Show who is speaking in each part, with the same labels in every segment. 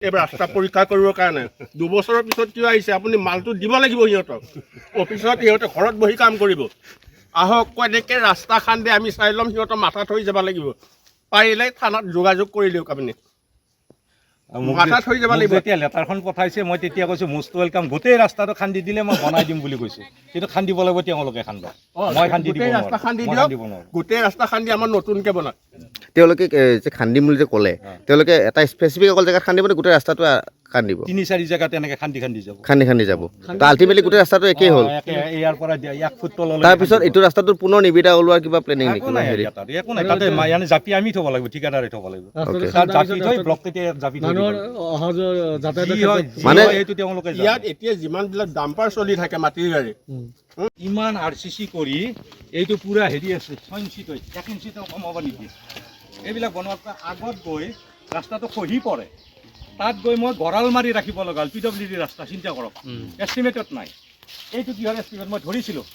Speaker 1: এইবাৰ ৰাস্তা পৰীক্ষা কৰিবৰ কাৰণে 2 বছৰৰ পিছত কিয় আহিছে আপুনি মালটো দিব লাগিব সিহঁতক অফিচত সিহঁতে ঘৰত বহি কাম কৰিব আহক কেনেকৈ ৰাস্তা খান্দে আমি চাই ল'ম সিহঁতৰ মাথা থৈ যাব লাগিব পাৰিলে থানাত যোগাযোগ কৰি দিয়ক আপুনি মাথা থৈ যাব লাগিব
Speaker 2: যেতিয়া লেটাৰখন পঠাইছে মই তেতিয়া কৈছোঁ মোষ্ট ৱেলকাম গোটেই ৰাস্তাটো খান্দি দিলে মই বনাই দিম বুলি কৈছোঁ কিন্তু খান্দিব লাগিব তেওঁলোকে খান্দা মই খান্দি দিব
Speaker 1: ৰাস্তা খান্দি দিয়ক গোটেই ৰাস্তা খান্দি আমাৰ নতুনকৈ বনাওক
Speaker 3: তেওঁলোকে যে খান্দিম বুলি যে ক'লে তেওঁলোকে এটা স্পেচিফিক অকল জেগাত খান্দিব নে গোটেই ৰাস্তাটো খান্দিব
Speaker 2: 3-4 জেগাত এনেকৈ খান্দি যাব
Speaker 3: খান্দি যাব তো আল্টিমেটলি গোটেই ৰাস্তাটো একেই হ'ল
Speaker 2: ইয়াৰ পৰা 1 ফুট তললৈ
Speaker 3: তাৰপিছত এইটো ৰাস্তাটোৰ পুনৰ নিবিদা ওলোৱাৰ কিবা প্লেনিং নেকি
Speaker 2: একো নাই তাতে মানে জাপি আমি থ'ব লাগিব ঠিকাদাৰে থ'ব লাগিব তাত জাপি থৈ ব্লক তেতিয়া জাপি থৈ মানে এইটো তেওঁলোকে
Speaker 1: ইয়াত এতিয়া যিমানবিলাক ডাম্পাৰ চলি থাকে মাটিৰ গাড়ী
Speaker 2: ইমান RCC কৰি এইটো পুৰা হেৰি আছে 6 ইঞ্চি 1 ইঞ্চি কমাব নেকি এইবিলাক বনোৱাৰ আগত গৈ ৰাস্তাটো খহি পৰে তাত গৈ মই গঁৰাল মাৰি ৰাখিব লগা হ'ল PWD ৰাস্তা চিন্তা কৰক এষ্টিমেটত নাই এইটো কিহৰ এষ্টিমেট মই ধৰিছিলোঁ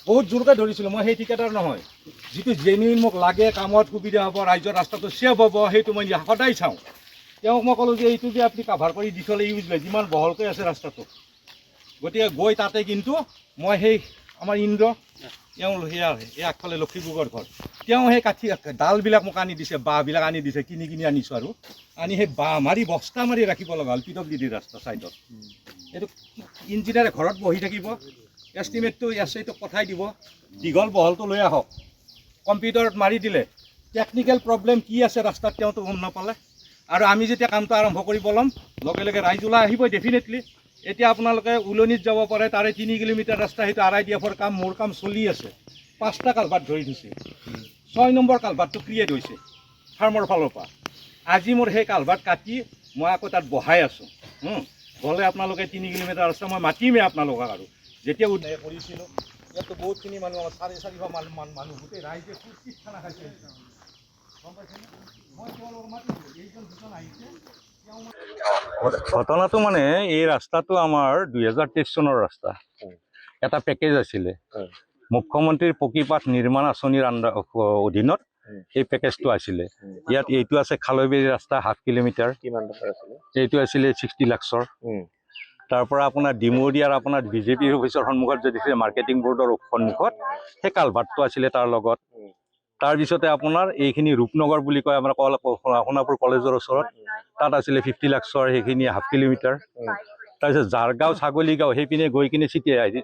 Speaker 2: বহুত জোৰকৈ ধৰিছিলোঁ মই সেই ঠিকাদাৰ নহয় যিটো জেনুইন মোক লাগে কামত সুবিধা হ'ব ৰাইজৰ ৰাস্তাটো ছেভ হ'ব সেইটো মই সদায় চাওঁ তেওঁক মই ক'লোঁ যে এইটো যে আপুনি কাভাৰ কৰি দি থ'লে ইউজ লয় যিমান বহলকৈ আছে ৰাস্তাটো গতিকে গৈ তাতে কিন্তু মই সেই আমাৰ ইন্দ্ৰ তেওঁ সেয়া এই আগফালে লক্ষীপুৰৰ ঘৰ তেওঁ সেই কাঠি ডালবিলাক মোক আনি দিছে বাঁহবিলাক আনি দিছে কিনি আনিছোঁ আৰু আনি সেই বাঁহ মাৰি বস্তা মাৰি ৰাখিব লগা হ'ল PWD ৰাস্তা ছাইডত এইটো ইঞ্জিনিয়াৰে ঘৰত বহি থাকিব এষ্টিমেটটো এছআইটোক পঠাই দিব দীঘল বহলটো লৈ আহক কম্পিউটাৰত মাৰি দিলে টেকনিকেল প্ৰব্লেম কি আছে ৰাস্তাত তেওঁতো গম নাপালে আৰু আমি যেতিয়া কামটো আৰম্ভ কৰিব ল'ম লগে লগে ৰাইজ ওলাই আহিবই ডেফিনেটলি এতিয়া আপোনালোকে উলনিত যাব পাৰে তাৰে 3 কিলোমিটাৰ ৰাস্তা সেইটো RIDFৰ কাম মোৰ কাম চলি আছে 5টা কালভাৰ্ট ধৰি দিছে 6 নম্বৰ কালভাৰ্টটো ক্ৰিয়েট হৈছে ফাৰ্মৰ ফালৰ পৰা আজি মোৰ সেই কালভাৰ্ট কাটি মই আকৌ তাত বহাই আছোঁ গ'লে আপোনালোকে 3 কিলোমিটাৰ ৰাস্তা মই মাতিমেই আপোনালোকক আৰু যেতিয়া উদ্ধাৰ কৰিছিলোঁ ইয়াতো বহুতখিনি মানুহ 450 মানুহ গোটেই ৰাইজে ফুৰ্তিত খানা খাইছে গম পাইছেনে মই তেওঁলোকক মাতিছোঁ এইজন দুজন আহিছে ঘটনাটো মানে এই ৰাস্তাটো আমাৰ 2023 চনৰ ৰাস্তা এটা পেকেজ আছিলে মুখ্যমন্ত্ৰীৰ পকীপাঠ নিৰ্মাণ আঁচনিৰ অধীনত এই পেকেজটো আছিলে ইয়াত এইটো আছে খালৈবেৰী ৰাস্তা 0.5 কিলোমিটাৰ এইটো আছিলে 60 লাখৰ তাৰ পৰা আপোনাৰ ডিমৌৰিয়াৰ আপোনাৰ BJP অফিচৰ সন্মুখত যে দিছিলে মাৰ্কেটিং বৰ্ডৰ সন্মুখত সেই কালভাৰ্টটো আছিলে তাৰ লগত তাৰপিছতে আপোনাৰ এইখিনি ৰূপনগৰ বুলি কয় আমাৰ সোণাপুৰ কলেজৰ ওচৰত তাত আছিলে 50 লাখৰ সেইখিনি 0.5 কিলোমিটাৰ তাৰপিছত জাৰগাঁও ছাগলীগাঁও সেইপিনে গৈ কিনে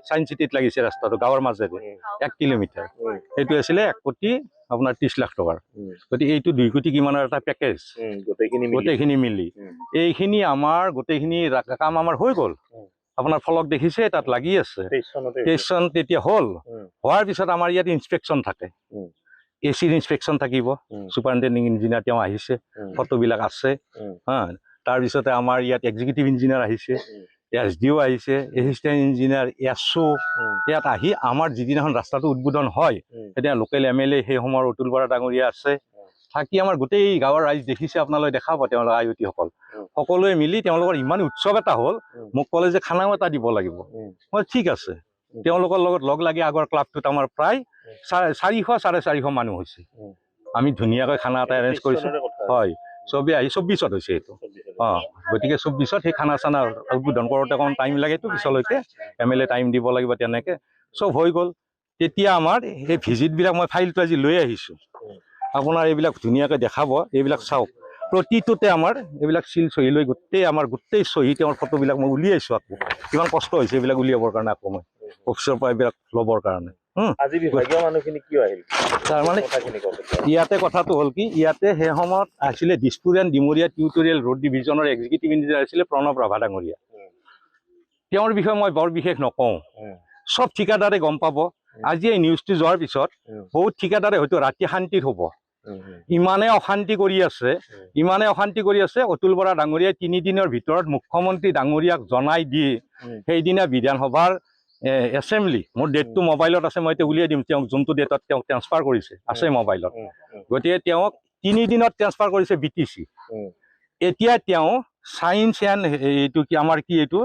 Speaker 2: চাইন্স চিটিত লাগিছে ৰাস্তাটো গাঁৱৰ মাজেৰে 1 কিলোমিটাৰ সেইটো আছিলে 1 কোটি আপোনাৰ 30 লাখ টকাৰ গতিকে এইটো 2 কোটি কিমানৰ এটা পেকেজ গোটেইখিনি মিলি এইখিনি আমাৰ গোটেইখিনি কাম আমাৰ হৈ গ'ল আপোনাৰ ফলক দেখিছে তাত লাগি আছে 23 চন তেতিয়া হ'ল হোৱাৰ পিছত আমাৰ ইয়াত ইনস্পেকশ্যন থাকে এচিৰ ইনস্পেকশ্যন থাকিব ছুপাৰিনটেণ্ডিং ইঞ্জিনিয়াৰ তেওঁ আহিছে ফটোবিলাক আছে তাৰপিছতে আমাৰ ইয়াত এক্সিকিউটিভ ইঞ্জিনিয়াৰ আহিছে SDO আহিছে এছিষ্টেণ্ট ইঞ্জিনিয়াৰ SO ইয়াত আহি আমাৰ যিদিনাখন ৰাস্তাটো উদ্বোধন হয় তেতিয়া লোকেল MLA সেই সময়ৰ অতুল বৰা ডাঙৰীয়া আছে থাকি আমাৰ গোটেই গাঁৱৰ ৰাইজ দেখিছে আপোনালোকে দেখাব তেওঁলোকৰ আয়তীসকল সকলোৱে মিলি তেওঁলোকৰ ইমান উৎসৱ এটা হ'ল মোক ক'লে যে খানাও এটা দিব লাগিব মই ঠিক আছে তেওঁলোকৰ লগত লগ লাগি আগৰ ক্লাবটোত আমাৰ প্ৰায় 400-450 মানুহ হৈছে আমি ধুনীয়াকৈ খানা এটা এৰেঞ্জ কৰিছোঁ হয় চবেই আহি 24ত হৈছে এইটো গতিকে 24ত সেই খানা চানা উদ্বোধন কৰোঁতে অকণ টাইম লাগেতো পিছলৈকে MLA টাইম দিব লাগিব তেনেকৈ চব হৈ গ'ল তেতিয়া আমাৰ সেই ভিজিটবিলাক মই ফাইলটো আজি লৈ আহিছোঁ আপোনাৰ এইবিলাক ধুনীয়াকৈ দেখাব এইবিলাক চাওক প্ৰতিটোতে আমাৰ এইবিলাক চিল চহী লৈ গোটেই চহী তেওঁৰ ফটোবিলাক মই উলিয়াইছোঁ আকৌ কিমান কষ্ট হৈছে এইবিলাক উলিয়াবৰ কাৰণে আকৌ মই অফিচৰ পৰা এইবিলাক ল'বৰ কাৰণে
Speaker 4: আজি বিভাগীয় মানুহখিনি কিয় আহিল
Speaker 2: তাৰমানে ইয়াতে কথাটো হ'ল কি ইয়াতে সেই সময়ত আছিলে Dispur and Dimoria territorial road ডিভিজনৰ এক্সিকিউটিভ ইঞ্জিনিয়াৰ আছিলে প্ৰণৱ ৰাভা ডাঙৰীয়া তেওঁৰ বিষয়ে মই বৰ বিশেষ নকওঁ চব ঠিকাদাৰে গম পাব আজি এই নিউজটো যোৱাৰ পিছত বহুত ঠিকাদাৰে হয়তো ৰাতি শান্তিত হ'ব ইমানে অশান্তি কৰি আছে অতুল বৰা ডাঙৰীয়াই 3 দিনৰ ভিতৰত মুখ্যমন্ত্ৰী ডাঙৰীয়াক জনাই দি সেইদিনা বিধানসভাৰ এছেম্বলি মোৰ ডেটটো মোবাইলত আছে মই এতিয়া উলিয়াই দিম তেওঁক যোনটো ডেটত তেওঁক ট্ৰেন্সফাৰ কৰিছে আছে মোবাইলত গতিকে তেওঁক 3 দিনত ট্ৰেন্সফাৰ কৰিছে BTC এতিয়া তেওঁ চাইন্স এণ্ড এইটো কি আমাৰ কি এইটো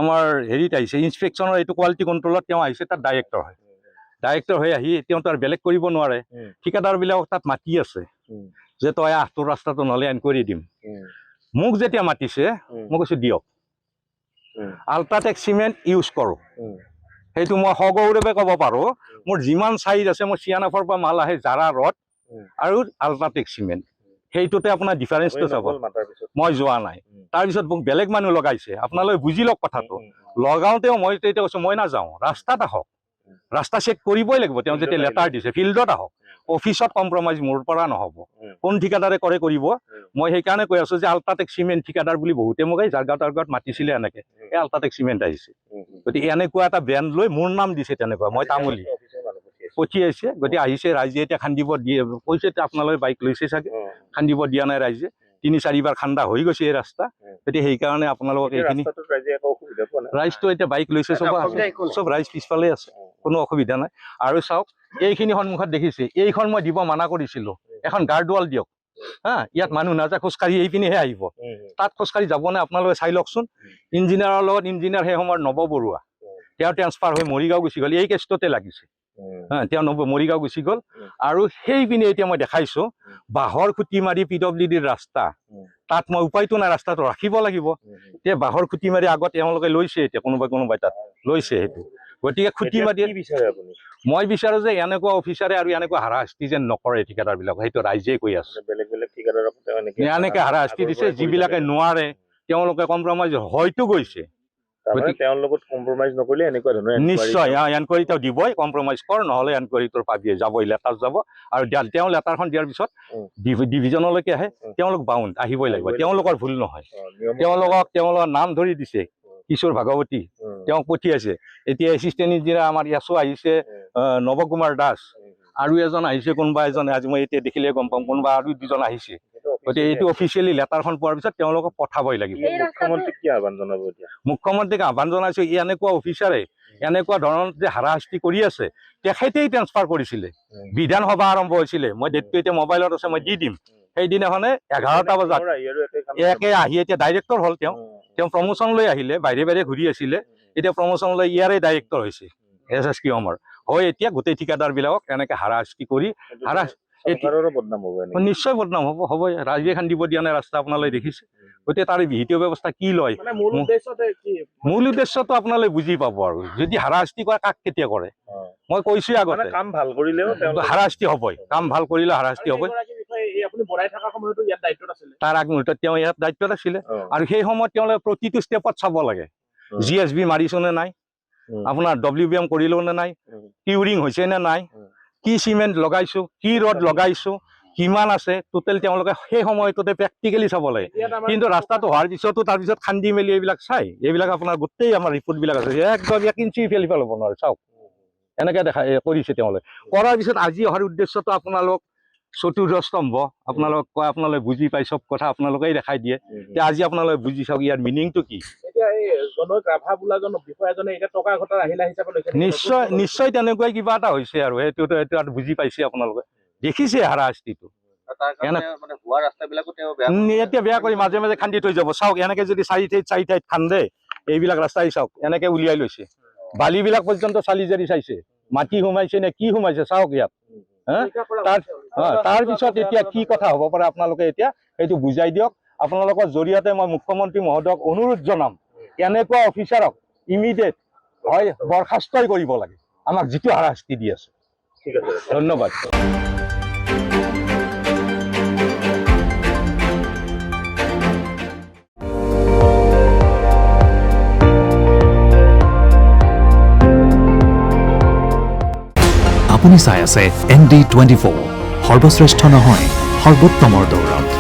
Speaker 2: আমাৰ হেৰিত আহিছে ইনস্পেকশ্যনৰ এইটো কোৱালিটি কণ্ট্ৰলত তেওঁ আহিছে তাত ডাইৰেক্টৰ হৈ আহি তেওঁ তাৰ বেলেগ কৰিব নোৱাৰে ঠিকাদাৰবিলাকক তাত মাতি আছে যে তই তোৰ ৰাস্তাটো নহ'লে এনকুৱাৰী দিম মোক যেতিয়া মাতিছে মই কৈছোঁ দিয়ক আল্ট্ৰাটেক চিমেণ্ট ইউজ কৰোঁ সেইটো মই সগৌৰৱে ক'ব পাৰোঁ মোৰ যিমান চাইজ আছে মোৰ চিয়ানফৰ পৰা মাল আহে জাৰা ৰড আৰু আল্ট্ৰাটেক চিমেণ্ট সেইটোতে আপোনাৰ ডিফাৰেঞ্চটো চাব মই যোৱা নাই তাৰপিছত মোক বেলেগ মানুহ লগাইছে আপোনালোকে বুজি লওক কথাটো লগাওঁতেও মই তেতিয়া কৈছোঁ মই নাযাওঁ ৰাস্তাত আহক ৰাস্তা চেক কৰিবই লাগিব তেওঁ যেতিয়া লেটাৰ দিছে ফিল্ডত আহক অফিচত কম্প্ৰমাইজ মোৰ পৰা নহ'ব কোন ঠিকাদাৰে কৰে কৰিব মই সেইকাৰণে কৈ আছোঁ যে আল্ট্ৰাটেক চিমেণ্ট ঠিকাদাৰ বুলি বহুতে মোক এই জাৰগাঁও তাৰগাঁৱত মাতিছিলে এনেকৈ এই আল্ট্ৰাটেক চিমেণ্ট আহিছে গতিকে এনেকুৱা এটা ব্ৰেণ্ড লৈ মোৰ নাম দিছে তেনেকুৱা মই তামুলী পঠিয়াইছে গতিকে আহিছে ৰাইজে এতিয়া খান্দিব দিয়ে কৈছে এতিয়া আপোনালোকে বাইক লৈছে চাগে খান্দিব দিয়া নাই ৰাইজে ৩-৪বাৰ খান্দা হৈ গৈছে এই ৰাস্তা গতিকে সেইকাৰণে আপোনালোকক এইখিনি ৰাইজটো এতিয়া বাইক লৈছে চব ৰাইজ পিছফালে আছে কোনো অসুবিধা নাই আৰু চাওক এইখিনি সন্মুখত দেখিছে এইখন মই দিব মানা কৰিছিলোঁ এখন গাৰ্ড ৱাল দিয়ক হা ইয়াত মানুহ নাযায় খোজকাঢ়ি এইপিনেহে আহিব তাত খোজকাঢ়ি যাব নে আপোনালোকে চাই লওকচোন ইঞ্জিনিয়াৰৰ লগত ইঞ্জিনিয়াৰ সেই সময়ত নৱ বৰুৱা তেওঁ ট্ৰেন্সফাৰ হৈ মৰিগাঁও গুচি গ'ল এই কেছটোতে লাগিছে হা তেওঁ মৰিগাঁও গুচি গ'ল আৰু সেইপিনে এতিয়া মই দেখাইছোঁ বাঁহৰ খুটি মাৰি PWDৰ ৰাস্তা তাত মই উপায়তো নাই ৰাস্তাটো ৰাখিব লাগিব এতিয়া বাঁহৰ খুটি মাৰি আগত তেওঁলোকে লৈছে এতিয়া কোনোবাই তাত লৈছে সেইটো গতিকে খুটি মাৰি মই বিচাৰোঁ যে এনেকুৱা অফিচাৰে আৰু এনেকুৱা হাৰাশাস্তি যেন নকৰে ঠিকাদাৰবিলাক সেইটো ৰাইজে কৈ আছে এনেকৈ হাৰাশাস্তি দিছে যিবিলাকে নোৱাৰে তেওঁলোকে কম্প্ৰমাইজ হয়তো গৈছে নিশ্চয় এনকুৱাৰী তেওঁ দিবই কম্প্ৰমাইজ কৰ নহ'লে এনকুৱাৰীটোৰ পাবিয়ে যাবই লেটাৰ যাব আৰু তেওঁ লেটাৰখন দিয়াৰ পিছত ডিভিজনলৈকে আহে তেওঁলোক বাউণ্ড আহিবই লাগিব তেওঁলোকৰ ভুল নহয় তেওঁলোকৰ নাম ধৰি দিছে কিশোৰ ভাগৱতী তেওঁক পঠিয়াইছে এতিয়া এছিষ্টেণ্ট ইঞ্জিনিয়াৰ আমাৰ ইয়াছো আহিছে নৱ কুমাৰ দাস আৰু এজন আহিছে কোনোবা এজনে আজি মই এতিয়া দেখিলে গম পাম কোনোবা আৰু দুজন আহিছে গতিকে এইটো অফিচিয়েলি লেটাৰখন পোৱাৰ পিছত তেওঁলোকক পঠাবই লাগিব মুখ্যমন্ত্ৰীক আহ্বান জনাইছোঁ এনেকুৱা অফিচাৰে এনেকুৱা ধৰণৰ যে হাৰাশাস্তি কৰি আছে তেখেতেই ট্ৰেন্সফাৰ কৰিছিলে বিধানসভা আৰম্ভ হৈছিলে মই ডেটটো এতিয়া মোবাইলত আছে মই দি দিম সেইদিনাখনে 11টা বজাত একে আহি এতিয়া ডাইৰেক্টৰ হ'ল তেওঁ প্ৰমোশ্যন লৈ আহিলে বাহিৰে ঘূৰি আছিলে এতিয়া প্ৰমোশ্যন লৈ ইয়াৰে ডাইৰেক্টৰ হৈছে SSK অমৰ হয় এতিয়া গোটেই ঠিকাদাৰবিলাকক এনেকৈ হাৰাশাস্তি কৰি নিশ্চয় বদনাম হ'ব ৰাইজে খান্দিব দিয়া নাই ৰাস্তা আপোনালোকে দেখিছে গতিকে তাৰ বিহিত ব্যৱস্থা কি লয় মূল উদ্দেশ্যটো আপোনালোকে বুজি পাব আৰু যদি হাৰাশাস্তি কৰে কাক কেতিয়া কৰে মই কৈছোঁৱেই আগতে
Speaker 4: কাম ভাল কৰিলেও
Speaker 2: হাৰাশাস্তি হ'বই কাম ভাল কৰিলে হাৰাশাস্তি হ'বই তাৰ আগমুহূৰ্তত তেওঁ ইয়াত দায়িত্বত আছিলে আৰু সেই সময়ত তেওঁলোকে প্ৰতিটো ষ্টেপত চাব লাগে GSB মাৰিছোঁ নে নাই আপোনাৰ WBM কৰিলেও নে নাই কিউৰিং হৈছে নে নাই কি চিমেণ্ট লগাইছোঁ কি ৰড লগাইছোঁ কিমান আছে টোটেল তেওঁলোকে সেই সময়টোতে প্ৰেক্টিকেলি চাব লাগে কিন্তু ৰাস্তাটো হোৱাৰ পিছতো তাৰপিছত খান্দি মেলি এইবিলাক চাই এইবিলাক আপোনাৰ গোটেই আমাৰ ৰিপৰ্টবিলাক আছে একদম 1 ইঞ্চি ইফাল হ'ব নোৱাৰে চাওক এনেকৈ কৰিছে তেওঁলোকে কৰাৰ পিছত আজি অহাৰ উদ্দেশ্যটো আপোনালোক চতুৰ্থ স্তম্ভ আপোনালোক কয় আপোনালোকে বুজি পাই চব কথা আপোনালোকেই দেখাই দিয়ে যে আজি আপোনালোকে বুজি চাওক ইয়াৰ মিনিংটো কি নিশ্চয় তেনেকুৱাই কিবা এটা হৈছে আৰু সেইটো বুজি পাইছে আপোনালোকে দেখিছে হাৰাশাস্তিটো এতিয়া বেয়া কৰি মাজে খান্দি থৈ যাব চাওক এনেকৈ যদি চাৰি ঠাইত খান্দে এইবিলাক ৰাস্তাই চাওক এনেকৈ উলিয়াই লৈছে বালিবিলাক পৰ্যন্ত চালি জাৰি চাইছে মাটি সোমাইছে নে কি সোমাইছে চাওক ইয়াত তাৰপিছত এতিয়া কি কথা হ'ব পাৰে আপোনালোকে এতিয়া সেইটো বুজাই দিয়ক আপোনালোকৰ জৰিয়তে মই মুখ্যমন্ত্ৰী মহোদয়ক অনুৰোধ জনাম এনেকুৱা অফিচাৰক ইমিডিয়েট হয় বৰখাস্তই কৰিব লাগে আমাক যিটো হাৰাশাস্তি দি আছে ধন্যবাদ
Speaker 5: আপুনি চাই আছে ND24 সৰ্বশ্ৰেষ্ঠ নহয় সৰ্বোত্তমৰ দৌৰত